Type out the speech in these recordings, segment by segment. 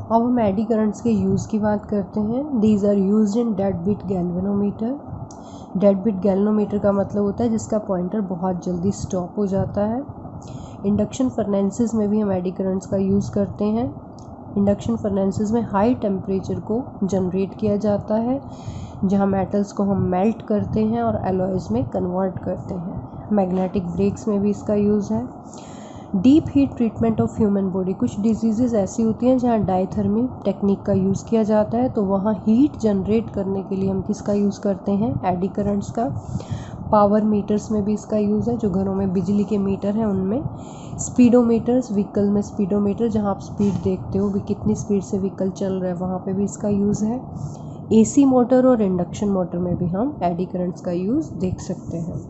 अब हम eddy currents के यूज़ की बात करते हैं। These are used in dead beat galvanometer. Dead beat galvanometer का मतलब होता है जिसका पॉइंटर बहुत जल्दी स्टॉप हो जाता है। इंडक्शन फर्नेसेस में भी हम एडी करंट्स का यूज़ करते हैं। इंडक्शन फर्नेसेस में हाई टेम्परेचर को जनरेट किया जाता है जहां मेटल्स को हम मेल्ट करते हैं और एलॉयज़ में कन्वर्ट करते हैं। मैग्नेटिक ब्रेक्स में भी इसका यूज़ है। Deep heat treatment of human body. कुछ डिजीज़ेज़ ऐसी होती हैं जहाँ डायथर्मी टेक्निक का यूज़ किया जाता है, तो वहाँ हीट जनरेट करने के लिए हम किसका यूज़ करते हैं? एडी करंट्स का। पावर मीटर्स में भी इसका यूज़ है, जो घरों में बिजली के मीटर हैं उनमें। स्पीडोमीटर्स, व्हीकल में स्पीडोमीटर जहाँ आप स्पीड देखते हो भी कितनी स्पीड से व्हीकल चल रहा है, वहाँ पे भी इसका यूज़ है। एसी मोटर और इंडक्शन मोटर में भी हम एडी करंट्स का यूज़ देख सकते हैं।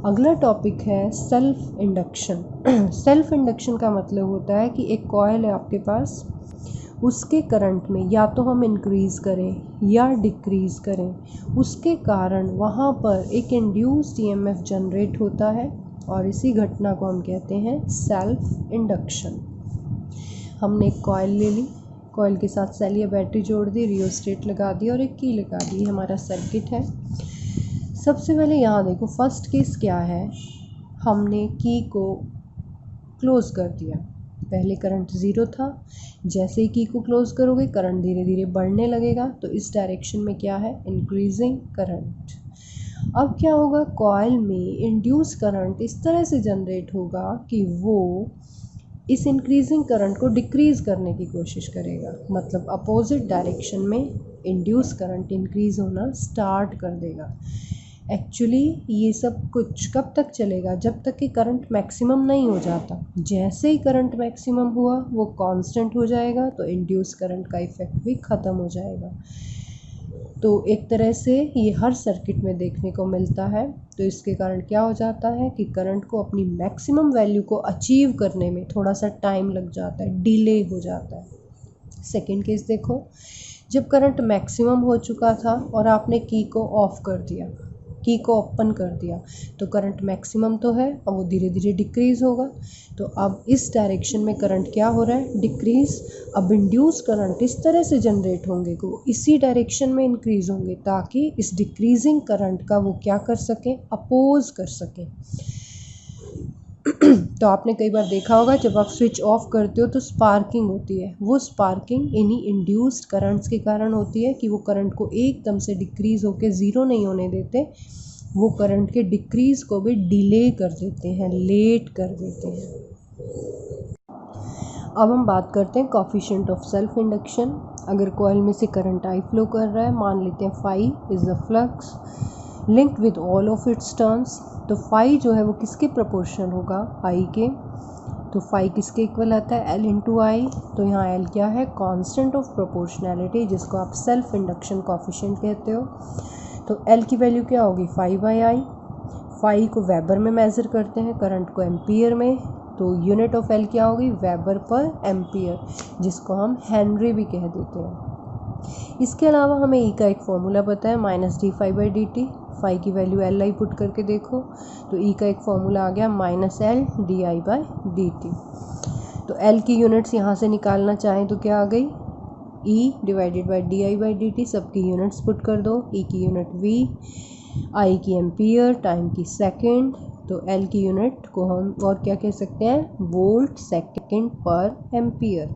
अगला टॉपिक है सेल्फ इंडक्शन। सेल्फ इंडक्शन का मतलब होता है कि एक कॉइल है आपके पास, उसके करंट में या तो हम इंक्रीज़ करें या डिक्रीज़ करें, उसके कारण वहाँ पर एक इंड्यूस्ड ईएमएफ जनरेट होता है और इसी घटना को हम कहते हैं सेल्फ इंडक्शन। हमने एक कॉइल ले ली, कॉइल के साथ सेल या बैटरी जोड़ दी, रियोस्टेट लगा दी और एक की लगा दी। हमारा सर्किट है। सबसे पहले यहाँ देखो, फर्स्ट केस क्या है, हमने की को क्लोज़ कर दिया। पहले करंट ज़ीरो था, जैसे ही की को क्लोज़ करोगे करंट धीरे धीरे बढ़ने लगेगा, तो इस डायरेक्शन में क्या है? Increasing current. अब क्या होगा? कॉइल में इंड्यूस करंट इस तरह से जनरेट होगा कि वो इस इंक्रीजिंग करंट को डिक्रीज़ करने की कोशिश करेगा, मतलब अपोजिट डायरेक्शन में इंड्यूस करंट इंक्रीज़ होना स्टार्ट कर देगा। एक्चुअली ये सब कुछ कब तक चलेगा? जब तक कि करंट मैक्सिमम नहीं हो जाता। जैसे ही करंट मैक्सिमम हुआ वो कांस्टेंट हो जाएगा, तो इंड्यूस करंट का इफ़ेक्ट भी ख़त्म हो जाएगा। तो एक तरह से ये हर सर्किट में देखने को मिलता है। तो इसके कारण क्या हो जाता है कि करंट को अपनी मैक्सिमम वैल्यू को अचीव करने में थोड़ा सा टाइम लग जाता है, डिले हो जाता है। सेकेंड केस देखो, जब करंट मैक्सिमम हो चुका था और आपने की को ऑफ कर दिया, की को ओपन कर दिया, तो करंट मैक्सिमम तो है और वो धीरे धीरे डिक्रीज़ होगा। तो अब इस डायरेक्शन में करंट क्या हो रहा है? डिक्रीज़। अब इंड्यूस करंट इस तरह से जनरेट होंगे कि वो इसी डायरेक्शन में इंक्रीज़ होंगे, ताकि इस डिक्रीजिंग करंट का वो क्या कर सकें? अपोज कर सकें। तो आपने कई बार देखा होगा, जब आप स्विच ऑफ करते हो तो स्पार्किंग होती है। वो स्पार्किंग इन्हीं इंड्यूस्ड करंट्स के कारण होती है कि वो करंट को एकदम से डिक्रीज़ होकर ज़ीरो नहीं होने देते, वो करंट के डिक्रीज़ को भी डिले कर देते हैं, लेट कर देते हैं। अब हम बात करते हैं कोफिशिएंट ऑफ सेल्फ इंडक्शन। अगर कॉइल में से करंट आई फ्लो कर रहा है, मान लेते हैं phi is the flux linked with all of its turns, तो फाई जो है वो किसके प्रोपोर्शनल होगा? आई के। तो फाई किसके इक्वल आता है? एल इंटू आई। तो यहाँ एल क्या है? कांस्टेंट ऑफ प्रोपोर्शनैलिटी, जिसको आप सेल्फ इंडक्शन कोफिशिएंट कहते हो। तो एल की वैल्यू क्या होगी? Phi by I. फाई को वेबर में मेज़र करते हैं, करंट को एम्पियर में, तो यूनिट ऑफ एल क्या होगी? वेबर पर एम्पियर, जिसको हम हेनरी भी कह देते हैं। इसके अलावा हमें ई का एक फॉर्मूला पता है, minus D phi by D T. Phi की वैल्यू एल आई पुट करके देखो, तो ई का एक फॉर्मूला आ गया minus L D I by D T. तो एल की यूनिट्स यहाँ से निकालना चाहें तो क्या आ गई? E divided by D I by D T. सबकी यूनिट्स पुट कर दो, ई की यूनिट वी, आई की एम्पियर, टाइम की सेकेंड, तो एल की यूनिट को हम और क्या कह सकते हैं? वोल्ट सेकेंड पर एम्पियर।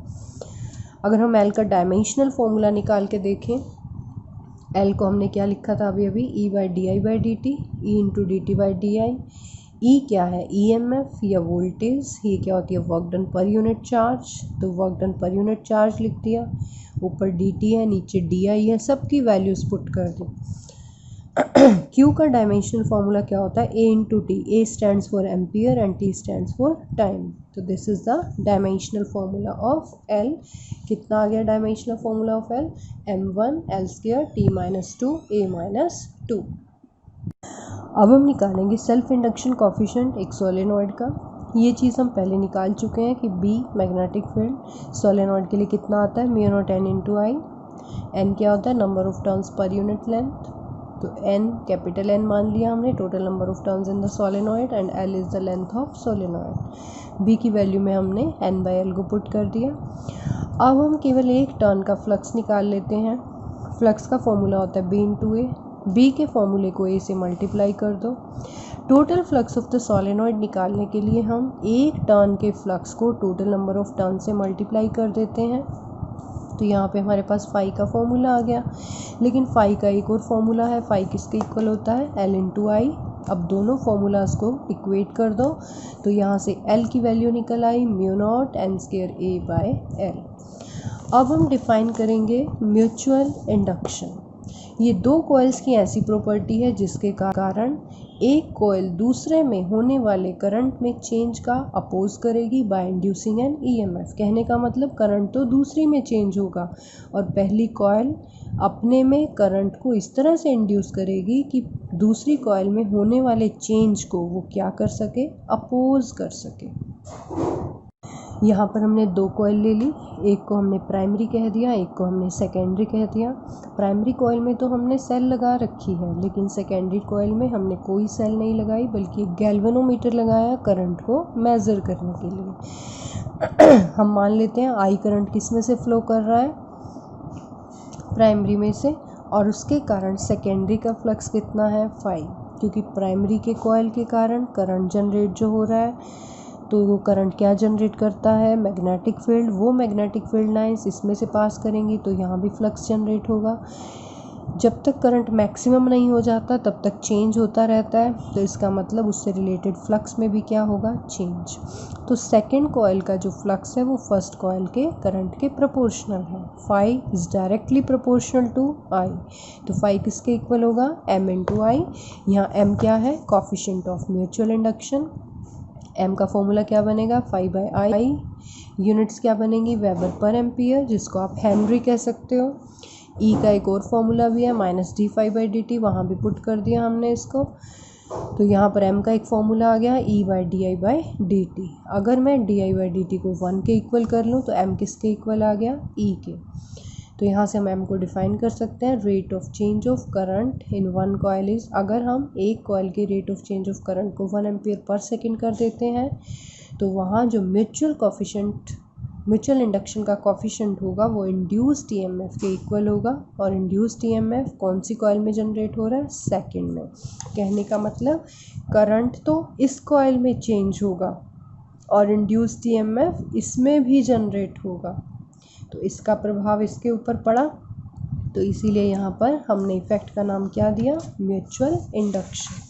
अगर हम एल का डायमेंशनल फॉर्मूला निकाल के देखें, एल को हमने क्या लिखा था अभी अभी? E by D I by D T, E into D T by D I. E क्या है? ई एम एफ या वोल्टेज। ये क्या होती है? Work done per unit charge, तो work done per unit charge लिख दिया। ऊपर डी टी है, नीचे डी आई है, सबकी वैल्यूज़ पुट कर दी। क्यू का डायमेंशनल फार्मूला क्या होता है? A into T. A stands for ampere and T stands for time. तो this is the dimensional formula of L. कितना आ गया dimensional formula of L? m1 l square t minus 2 a minus 2। अब हम निकालेंगे सेल्फ इंडक्शन कोफिशिएंट एक solenoid का। ये चीज़ हम पहले निकाल चुके हैं कि B मैग्नेटिक फील्ड सोलेनॉइड के लिए कितना आता है? म्यू नॉट n इंटू आई। n क्या होता है? Number of turns per unit length, तो n कैपिटल N मान लिया हमने, total number of turns in the solenoid, and L is the length of solenoid. B की वैल्यू में हमने n बाई एल को पुट कर दिया। अब हम केवल एक टर्न का फ्लक्स निकाल लेते हैं। फ्लक्स का फॉर्मूला होता है B × A। B के फॉर्मूले को A से मल्टीप्लाई कर दो। Total flux of the solenoid निकालने के लिए हम एक टर्न के फ्लक्स को टोटल नंबर ऑफ टर्न से मल्टीप्लाई कर देते हैं। तो यहाँ पे हमारे पास फाई का फॉर्मूला आ गया, लेकिन फाई का एक और फॉर्मूला है। फाई किसके इक्वल होता है? L × I। अब दोनों फॉर्मूलाज को इक्वेट कर दो, तो यहाँ से L की वैल्यू निकल आई μ0 n²A/L। अब हम डिफाइन करेंगे म्यूचुअल इंडक्शन। ये दो कॉइल्स की ऐसी प्रॉपर्टी है जिसके कारण एक कॉइल दूसरे में होने वाले करंट में चेंज का अपोज करेगी बाय इंड्यूसिंग एन ईएमएफ। कहने का मतलब करंट तो दूसरी में चेंज होगा और पहली कॉइल अपने में करंट को इस तरह से इंड्यूस करेगी कि दूसरी कॉइल में होने वाले चेंज को वो क्या कर सके? अपोज कर सके। यहाँ पर हमने दो कॉइल ले ली, एक को हमने प्राइमरी कह दिया, एक को हमने सेकेंडरी कह दिया। प्राइमरी कॉइल में तो हमने सेल लगा रखी है, लेकिन सेकेंडरी कॉइल में हमने कोई सेल नहीं लगाई, बल्कि एक गैल्वेनोमीटर लगाया करंट को मेज़र करने के लिए। हम मान लेते हैं आई करंट किस में से फ्लो कर रहा है? प्राइमरी में से, और उसके कारण सेकेंडरी का फ्लक्स कितना है? फाई। क्योंकि प्राइमरी के कॉइल के कारण करंट जनरेट जो हो रहा है, तो वो करंट क्या जनरेट करता है? Magnetic field. वो मैग्नेटिक फील्ड लाइंस इसमें से पास करेंगी तो यहाँ भी फ्लक्स जनरेट होगा। जब तक करंट मैक्सिमम नहीं हो जाता तब तक चेंज होता रहता है, तो इसका मतलब उससे रिलेटेड फ्लक्स में भी क्या होगा? चेंज। तो सेकंड कॉइल का जो फ्लक्स है वो फर्स्ट कॉइल के करंट के प्रोपोर्शनल है। Phi is directly proportional to I. तो फाई किसके इक्वल होगा? M × I। यहाँ M क्या है? Coefficient of mutual induction. M का फॉर्मूला क्या बनेगा? φ/I। यूनिट्स क्या बनेंगी? वेबर पर एम्पियर, जिसको आप हेनरी कह सकते हो। E का एक और फॉर्मूला भी है -dφ/dt, वहाँ भी पुट कर दिया हमने इसको। तो यहाँ पर M का एक फॉर्मूला आ गया E/dI/dt। अगर मैं dI/dt को 1 के इक्वल कर लूँ तो M किसके इक्वल आ गया? E के। तो यहाँ से हम M को डिफाइन कर सकते हैं, rate of change of current in one coil is. अगर हम एक कॉइल के rate of change of current को 1 एम्पियर पर सेकेंड कर देते हैं, तो वहाँ जो म्यूचुअल इंडक्शन का कॉफिशेंट होगा वो इंड्यूस्ड ईएमएफ के इक्वल होगा। और इंड्यूस्ड ईएमएफ कौन सी कॉइल में जनरेट हो रहा है? सेकेंड में। कहने का मतलब करंट तो इस कॉइल में चेंज होगा और इंड्यूस्ड ईएमएफ इसमें भी जनरेट होगा, तो इसका प्रभाव इसके ऊपर पड़ा। तो इसीलिए यहाँ पर हमने इफ़ेक्ट का नाम क्या दिया? Mutual induction.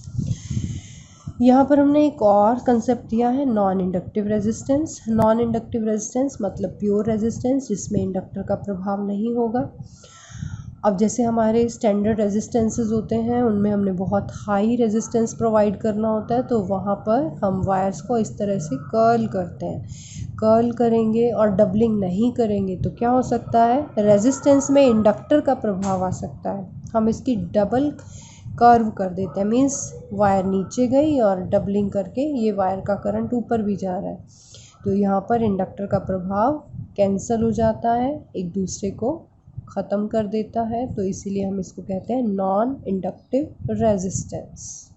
यहाँ पर हमने एक और कंसेप्ट दिया है, non inductive resistance. Non inductive resistance मतलब प्योर रेजिस्टेंस जिसमें इंडक्टर का प्रभाव नहीं होगा। अब जैसे हमारे स्टैंडर्ड रेजिस्टेंसेस होते हैं, उनमें हमने बहुत हाई रेजिस्टेंस प्रोवाइड करना होता है, तो वहाँ पर हम वायर्स को इस तरह से कर्ल करते हैं। कर्ल करेंगे और डबलिंग नहीं करेंगे तो क्या हो सकता है? रेजिस्टेंस में इंडक्टर का प्रभाव आ सकता है। हम इसकी डबल कर्व कर देते हैं, मीन्स वायर नीचे गई और डबलिंग करके ये वायर का करंट ऊपर भी जा रहा है, तो यहाँ पर इंडक्टर का प्रभाव कैंसिल हो जाता है, एक दूसरे को ख़त्म कर देता है। तो इसीलिए हम इसको कहते हैं नॉन इंडक्टिव रेजिस्टेंस।